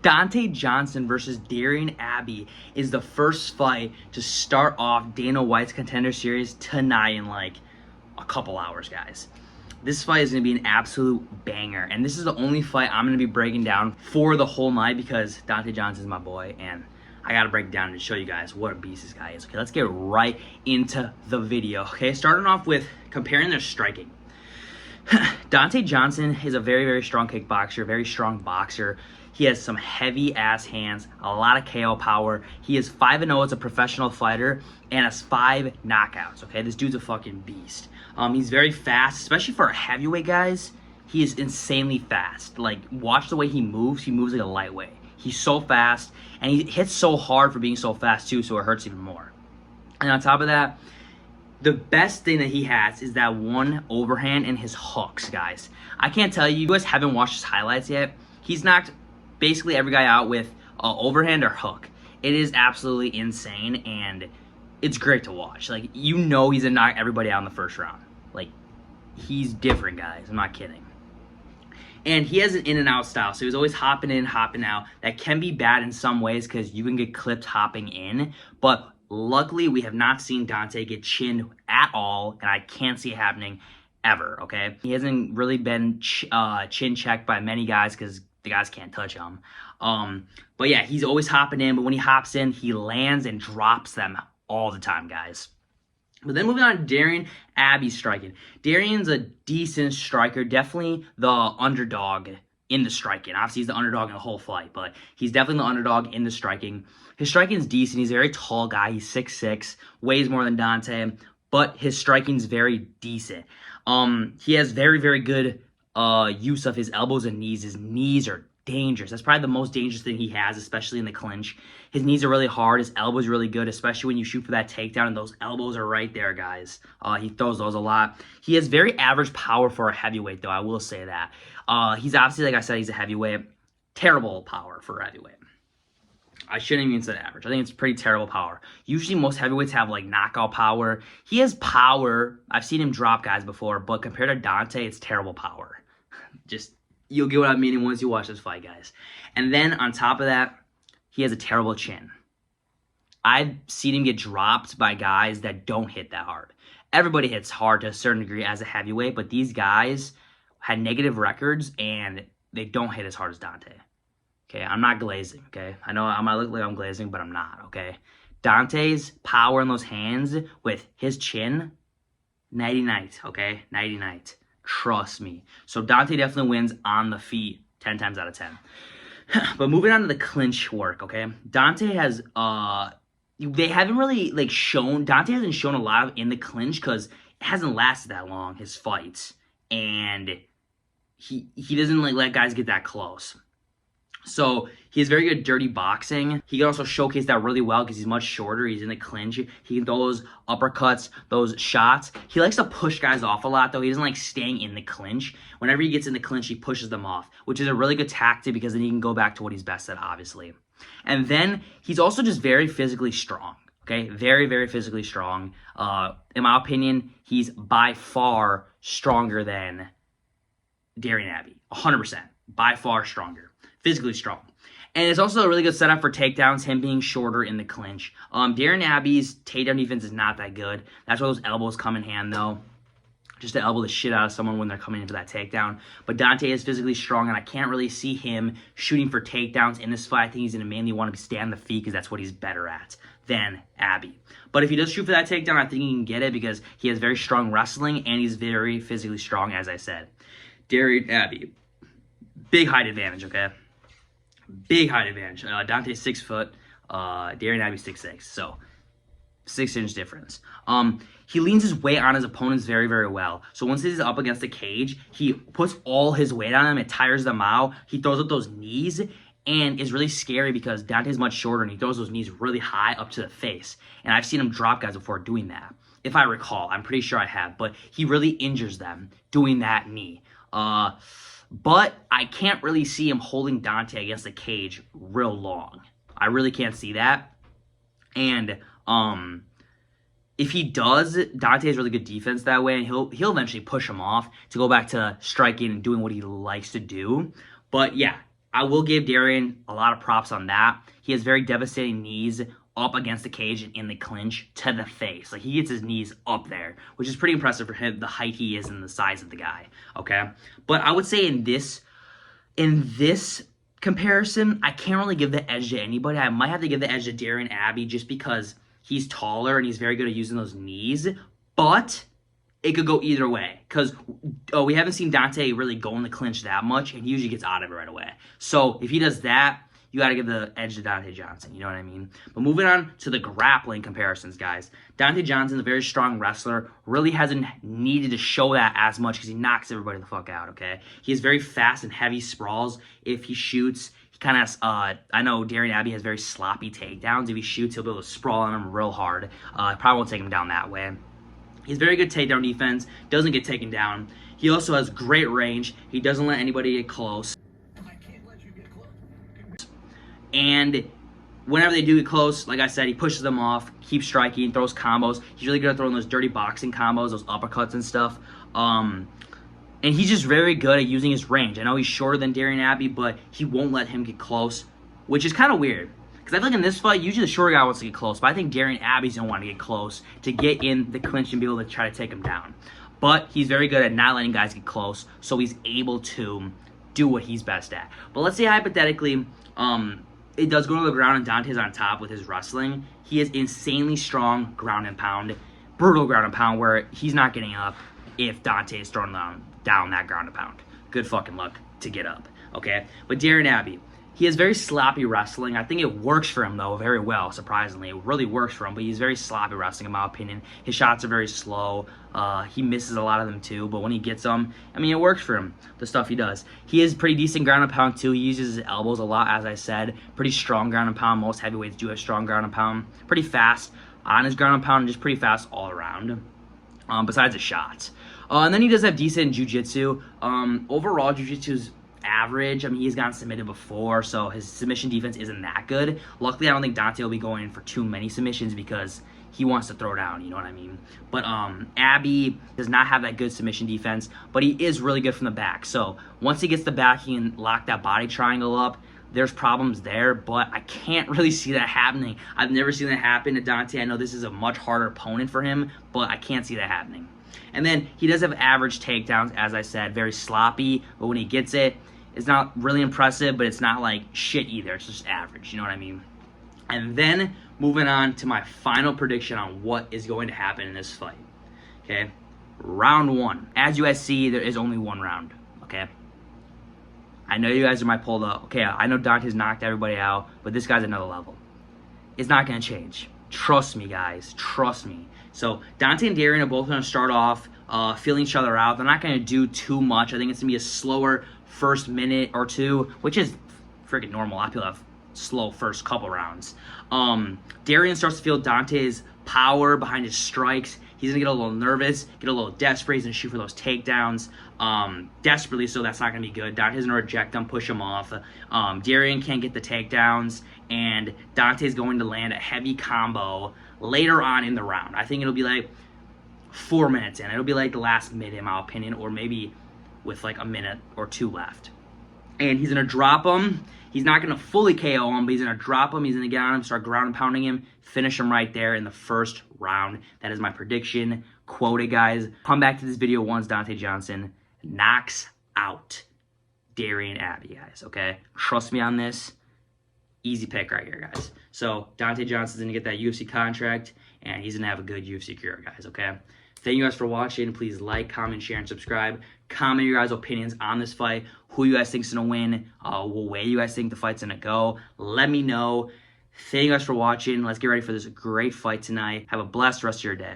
Donte Johnson versus Darion Abbey is the first fight to start off Dana White's Contender Series tonight in like a couple hours, guys. This fight is going to be an absolute banger, and this is the only fight I'm going to be breaking down for the whole night because Donte Johnson is my boy, and I got to break it down and show you guys what a beast this guy is. Okay, let's get right into the video. Okay, starting off with comparing their striking. Donte Johnson is a very, very strong kickboxer, very strong boxer. He has some heavy-ass hands, a lot of KO power. He is 5-0 as a professional fighter and has 5 knockouts, okay? This dude's a fucking beast. He's very fast, especially for a heavyweight, guys. He is insanely fast. Like, watch the way he moves. He moves like a lightweight. He's so fast, and he hits so hard for being so fast, too, so it hurts even more. And on top of that, the best thing that he has is that one overhand and his hooks, guys. I can't tell you, you guys haven't watched his highlights yet. He's knocked basically every guy out with overhand or hook. It is absolutely insane, and it's great to watch. Like, you know he's gonna knock everybody out in the first round. Like, he's different, guys. I'm not kidding. And he has an in-and-out style, so he's always hopping in, hopping out. That can be bad in some ways because you can get clipped hopping in, but luckily, we have not seen Donte get chinned at all, and I can't see it happening ever, okay? He hasn't really been chin checked by many guys because the guys can't touch him. But yeah, he's always hopping in, but when he hops in, he lands and drops them all the time, guys. But then moving on to Darion Abbey striking. Darion's a decent striker, definitely the underdog in the striking. Obviously, he's the underdog in the whole fight, but he's definitely the underdog in the striking. His striking is decent. He's a very tall guy. He's 6'6", weighs more than Donte, but his striking is very decent. He has very, very good use of his elbows and knees. His knees are dangerous. That's probably the most dangerous thing he has, especially in the clinch. His knees are really hard. His elbows are really good, especially when you shoot for that takedown, and those elbows are right there, guys. He throws those a lot. He has very average power for a heavyweight, though. I will say that. He's obviously, like I said, he's a heavyweight. Terrible power for a heavyweight. I shouldn't even say average. I think it's pretty terrible power. Usually most heavyweights have like knockout power. He has power. I've seen him drop guys before, but compared to Donte, it's terrible power. Just, you'll get what I'm meaning once you watch this fight, guys. And then on top of that, he has a terrible chin. I've seen him get dropped by guys that don't hit that hard. Everybody hits hard to a certain degree as a heavyweight, but these guys had negative records and they don't hit as hard as Donte. Okay, I'm not glazing, okay? I know I might look like I'm glazing, but I'm not, okay? Donte's power in those hands with his chin, nighty-night, okay? Nighty-night. Trust me. So Donte definitely wins on the feet 10 times out of 10. But moving on to the clinch work, okay? Donte has, they haven't really, like, shown, Donte hasn't shown a lot in the clinch because it hasn't lasted that long, his fights. And he doesn't, like, let guys get that close. So he has very good dirty boxing. He can also showcase that really well because he's much shorter. He's in the clinch. He can throw those uppercuts, those shots. He likes to push guys off a lot, though. He doesn't like staying in the clinch. Whenever he gets in the clinch, he pushes them off, which is a really good tactic because then he can go back to what he's best at, obviously. And then he's also just very physically strong, okay? Very, very physically strong. In my opinion, he's by far stronger than Darion Abbey. 100%. By far stronger. Physically strong. And it's also a really good setup for takedowns, him being shorter in the clinch. Darion Abbey's takedown defense is not that good. That's where those elbows come in hand, though. Just to elbow the shit out of someone when they're coming into that takedown. But Donte is physically strong, and I can't really see him shooting for takedowns in this fight. I think he's going to mainly want to stay on the feet because that's what he's better at than Abbey. But if he does shoot for that takedown, I think he can get it because he has very strong wrestling, and he's very physically strong, as I said. Darion Abbey. Big height advantage, okay? Big height advantage. Donte's 6 foot. Darion Abbey's 6'6". So 6-inch difference. He leans his weight on his opponents very, very well. So once he's up against the cage, he puts all his weight on them. It tires them out. He throws up those knees and is really scary because Donte's much shorter and he throws those knees really high up to the face. And I've seen him drop guys before doing that. If I recall. I'm pretty sure I have. But he really injures them doing that knee. But I can't really see him holding Donte against the cage real long. I really can't see that. And if he does, Donte has really good defense that way, and he'll eventually push him off to go back to striking and doing what he likes to do. But yeah, I will give Darion a lot of props on that. He has very devastating knees up against the cage and in the clinch to the face. Like, he gets his knees up there, which is pretty impressive for him, the height he is and the size of the guy, okay? But I would say in this comparison, I can't really give the edge to anybody. I might have to give the edge to Darion Abbey just because he's taller and he's very good at using those knees, but it could go either way because we haven't seen Donte really go in the clinch that much, and he usually gets out of it right away. So if he does that, you got to give the edge to Donte Johnson. You know what I mean? But moving on to the grappling comparisons, guys. Donte Johnson's a very strong wrestler. Really hasn't needed to show that as much because he knocks everybody the fuck out, okay? He has very fast and heavy sprawls. If he shoots, he kind of, I know Darion Abbey has very sloppy takedowns. If he shoots, he'll be able to sprawl on him real hard. Probably won't take him down that way. He's very good takedown defense. Doesn't get taken down. He also has great range. He doesn't let anybody get close. And whenever they do get close, like I said, he pushes them off, keeps striking, throws combos. He's really good at throwing those dirty boxing combos, those uppercuts and stuff. And he's just very good at using his range. I know he's shorter than Darion Abbey, but he won't let him get close, which is kind of weird. Because I feel like in this fight, usually the shorter guy wants to get close, but I think Darion Abbey's going to want to get close to get in the clinch and be able to try to take him down. But he's very good at not letting guys get close, so he's able to do what he's best at. But let's say hypothetically, it does go to the ground and Donte's on top with his wrestling. He is insanely strong ground and pound, brutal ground and pound, where he's not getting up if Donte is throwing down that ground and pound. Good fucking luck to get up, okay? But Darion Abbey, he has very sloppy wrestling. I think it works for him, though, very well, surprisingly. It really works for him, but he's very sloppy wrestling, in my opinion. His shots are very slow. He misses a lot of them, too, but when he gets them, I mean, it works for him, the stuff he does. He is pretty decent ground and pound, too. He uses his elbows a lot, as I said. Pretty strong ground and pound. Most heavyweights do have strong ground and pound. Pretty fast on his ground and pound, and just pretty fast all around, besides the shots. And then he does have decent jiu-jitsu. Overall, jiu-jitsu is average. I mean, he's gotten submitted before, so his submission defense isn't that good. Luckily, I don't think Donte will be going in for too many submissions because he wants to throw down, you know what I mean? But Abbey does not have that good submission defense, but he is really good from the back. So once he gets the back, he can lock that body triangle up. There's problems there, but I can't really see that happening. I've never seen that happen to Donte. I know this is a much harder opponent for him, but I can't see that happening. And then he does have average takedowns, as I said, very sloppy, but when he gets it, it's not really impressive, but it's not like shit either. It's just average, you know what I mean? And then moving on to my final prediction on what is going to happen in this fight, okay? Round one. As you guys see, there is only one round, okay? I know you guys are my pulled up. Okay, I know Donte's knocked everybody out, but this guy's another level. It's not going to change. Trust me, guys. Trust me. So Donte and Darion are both going to start off feeling each other out. They're not going to do too much. I think it's going to be a slower first minute or two, which is freaking normal. A lot of people have slow first couple rounds. Darion starts to feel Donte's power behind his strikes. He's going to get a little nervous, get a little desperate. He's going to shoot for those takedowns desperately, so that's not going to be good. Donte's going to reject them, push him off. Darion can't get the takedowns, and Donte's going to land a heavy combo later on in the round. I think it'll be like 4 minutes in. It'll be like the last minute, in my opinion, or maybe with like a minute or two left. And he's going to drop him. He's not going to fully KO him, but he's going to drop him. He's going to get on him, start ground and pounding him, finish him right there in the first round. That is my prediction. Quoted, guys. Come back to this video once Donte Johnson knocks out Darion Abbey, guys, okay? Trust me on this. Easy pick right here, guys. So Donte Johnson's going to get that UFC contract, and he's going to have a good UFC career, guys, okay? Thank you guys for watching. Please like, comment, share, and subscribe. Comment your guys' opinions on this fight. Who you guys think is going to win. What way you guys think the fight's going to go. Let me know. Thank you guys for watching. Let's get ready for this great fight tonight. Have a blessed rest of your day.